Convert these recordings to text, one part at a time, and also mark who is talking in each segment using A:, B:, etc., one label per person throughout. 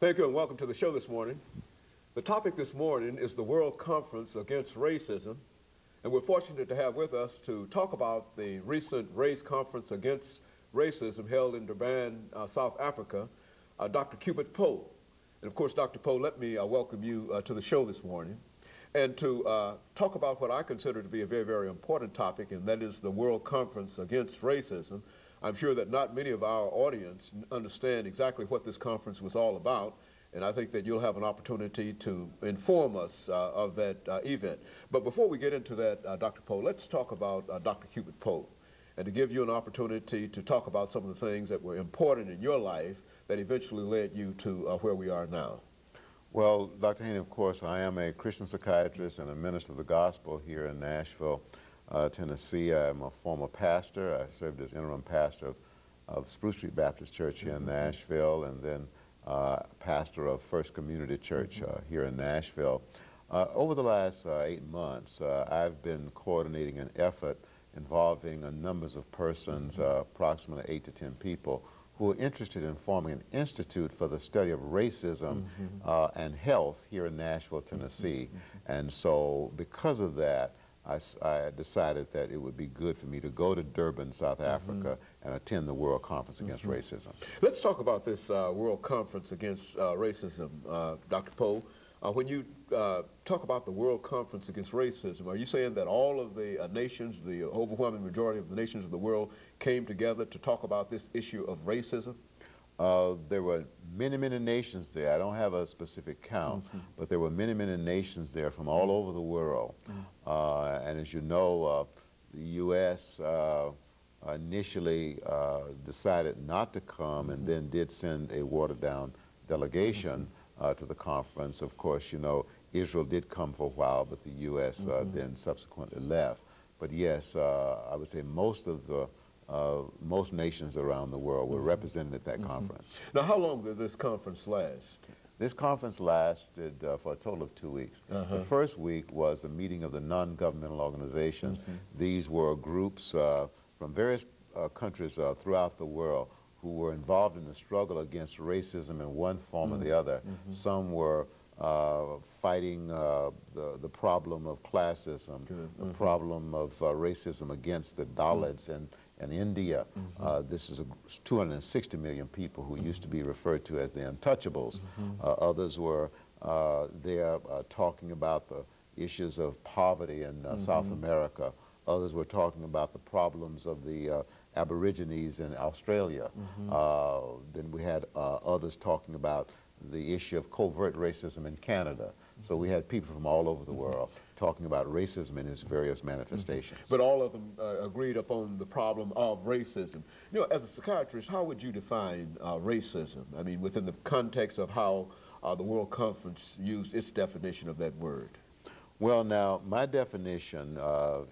A: Thank you and welcome to the show this morning. The topic this morning is the World Conference Against Racism, and we're fortunate to have with us to talk about the recent race conference against racism held in Durban, South Africa, Dr. CPoe. And of course, Dr. Poe, let me welcome you to the show this morning and to talk about what I consider to be a very, very important topic, and that is the World Conference Against Racism. I'm sure that not many of our audience understand exactly what this conference was all about, and I think that you'll have an opportunity to inform us of that event. But before we get into that, Dr. Poe, let's talk about Dr. CPoe, and to give you an opportunity to talk about some of the things that were important in your life that eventually led you to where we are now.
B: Well, Dr. Haney, of course, I am a Christian psychiatrist and a minister of the gospel here in Nashville, Tennessee. I'm a former pastor. I served as interim pastor of Spruce Street Baptist Church here in Nashville, and then pastor of First Community Church here in Nashville. Over the last 8 months, I've been coordinating an effort involving numbers of persons, approximately 8 to 10 people, who are interested in forming an institute for the study of racism and health here in Nashville, Tennessee. And so because of that, I decided that it would be good for me to go to Durban, South Africa, and attend the World Conference Against Racism.
A: Let's talk about this World Conference Against Racism, Dr. Poe. When you talk about the World Conference Against Racism, are you saying that all of the nations, the overwhelming majority of the nations of the world, came together to talk about this issue of racism?
B: There were many, many nations there. I don't have a specific count, but there were many, many nations there from all over the world. And as you know, the U.S. Initially decided not to come and then did send a watered-down delegation to the conference. Of course, you know, Israel did come for a while, but the U.S. Then subsequently left. But yes, I would say most nations around the world were represented at that conference.
A: Now, how long did this conference last?
B: This conference lasted for a total of 2 weeks. The first week was the meeting of the non-governmental organizations. These were groups from various countries throughout the world who were involved in the struggle against racism in one form or the other. Some were fighting the problem of classism, the problem of racism against the Dalits and India. This is 260 million people who used to be referred to as the untouchables. Others were there talking about the issues of poverty in South America. Others were talking about the problems of the Aborigines in Australia. Then we had others talking about the issue of covert racism in Canada. So we had people from all over the world talking about racism in its various manifestations.
A: But all of them agreed upon the problem of racism. You know, as a psychiatrist, how would you define racism? I mean, within the context of how the World Conference used its definition of that word.
B: Well, now, my definition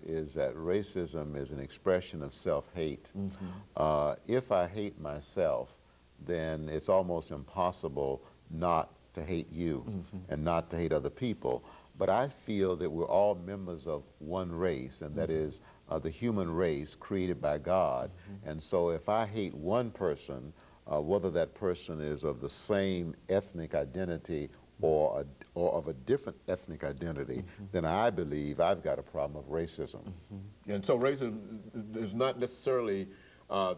B: is that racism is an expression of self-hate. If I hate myself, then it's almost impossible not to hate you and not to hate other people. But I feel that we're all members of one race, and that is the human race created by God. And so if I hate one person, whether that person is of the same ethnic identity or of a different ethnic identity, then I believe I've got a problem of racism.
A: And so racism is not necessarily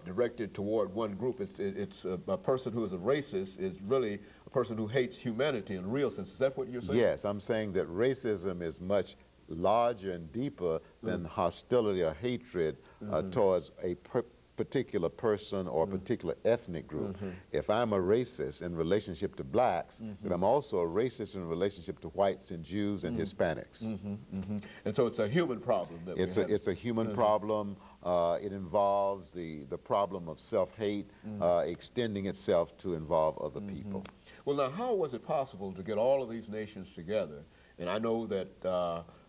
A: directed toward one group. It's a person who is a racist is really a person who hates humanity in a real sense. Is that what you're saying?
B: Yes, I'm saying that racism is much larger and deeper than hostility or hatred towards a particular person or a particular ethnic group. If I'm a racist in relationship to blacks, then I'm also a racist in relationship to whites and Jews and Hispanics.
A: And so it's a human problem. That
B: it's a human problem. It involves the problem of self-hate extending itself to involve other people.
A: Well, now, how was it possible to get all of these nations together? And I know that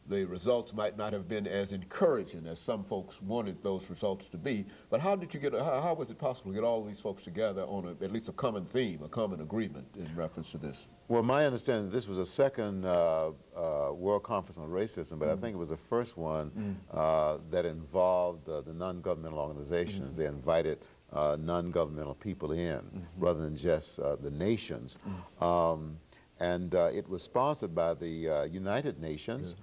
A: the results might not have been as encouraging as some folks wanted those results to be, but how did you get, how was it possible to get all these folks together on at least a common theme, a common agreement in reference to this?
B: Well, my understanding, this was a second World Conference on Racism, but I think it was the first one that involved the non-governmental organizations. They invited non-governmental people in, rather than just the nations. It was sponsored by the United Nations,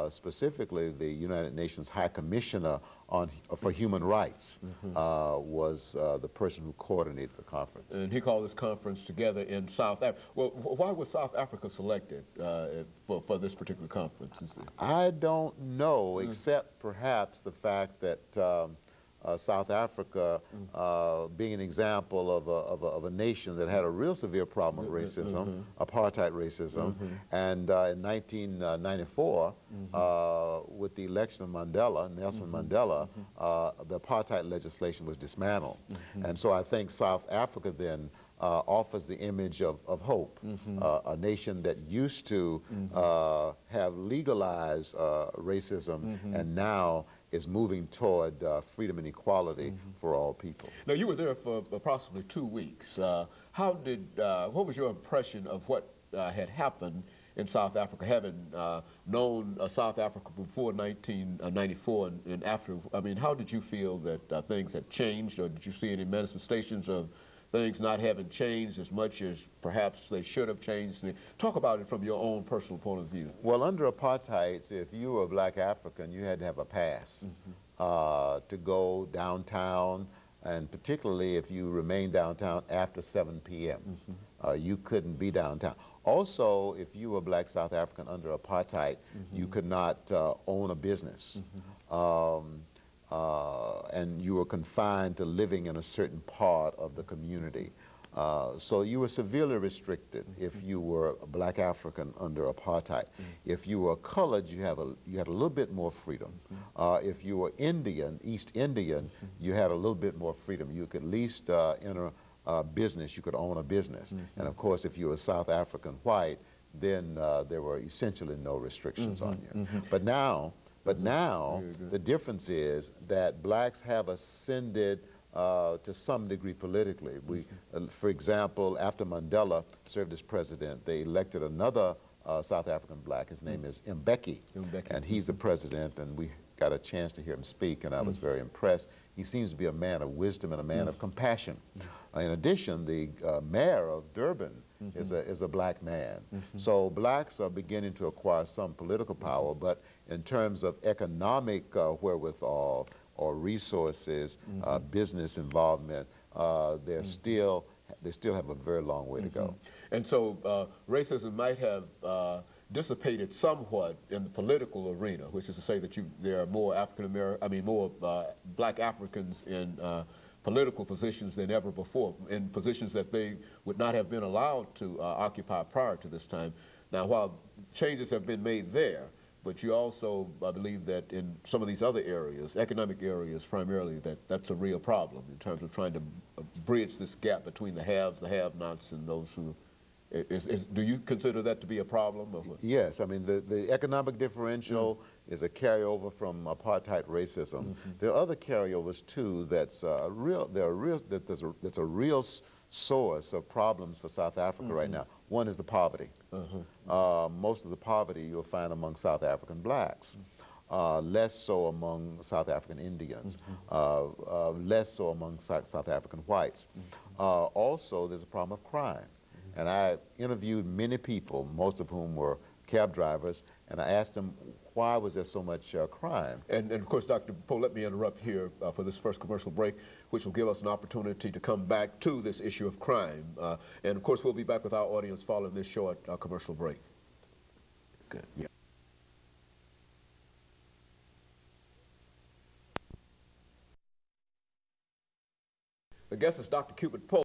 B: specifically the United Nations High Commissioner for Human Rights was the person who coordinated the conference.
A: And he called this conference together in South Africa. Well, why was South Africa selected for this particular conference?
B: I don't know, except perhaps the fact that South Africa, being an example of a nation that had a real severe problem with racism, apartheid racism, and in 1994, with the election of Nelson Mandela, the apartheid legislation was dismantled. And so I think South Africa then offers the image of hope, a nation that used to have legalized racism and now is moving toward freedom and equality for all people.
A: Now, you were there for approximately 2 weeks. What was your impression of what had happened in South Africa, having known South Africa before 1994 and after? I mean, how did you feel that things had changed, or did you see any manifestations of things not having changed as much as perhaps they should have changed? Talk about it from your own personal point of view.
B: Well, under apartheid, if you were a black African, you had to have a pass to go downtown, and particularly if you remained downtown after 7 p.m. You couldn't be downtown. Also, if you were a black South African under apartheid, you could not own a business. And you were confined to living in a certain part of the community. So you were severely restricted if you were a black African under apartheid. If you were colored, you had a little bit more freedom. If you were Indian, East Indian, you had a little bit more freedom. You could at least enter a business, you could own a business. And of course, if you were South African white, then there were essentially no restrictions on you. But now, the difference is that blacks have ascended to some degree politically. For example, after Mandela served as president, they elected another South African black. His name is Mbeki, and he's the president, and we got a chance to hear him speak, and I was very impressed. He seems to be a man of wisdom and a man of compassion. In addition, the mayor of Durban is a black man. So blacks are beginning to acquire some political power, but in terms of economic wherewithal or resources, business involvement, they still have a very long way to go.
A: And so racism might have dissipated somewhat in the political arena, which is to say that there are more more black Africans in political positions than ever before, in positions that they would not have been allowed to occupy prior to this time. Now, while changes have been made there, but you also believe that in some of these other areas, economic areas primarily, that's a real problem in terms of trying to bridge this gap between the haves, the have-nots, and those who... do you consider that to be a problem? Or what?
B: Yes, I mean the economic differential is a carryover from apartheid racism. There are other carryovers too. That's a real source of problems for South Africa right now. One is the poverty. Most of the poverty you'll find among South African blacks. Less so among South African Indians, less so among South African whites. Also, there's a problem of crime. And I interviewed many people, most of whom were cab drivers, and I asked them, why was there so much crime?
A: And of course, Dr. Poe, let me interrupt here for this first commercial break, which will give us an opportunity to come back to this issue of crime. And of course, we'll be back with our audience following this short commercial break. Good. Yeah. The guest is Dr. Poe.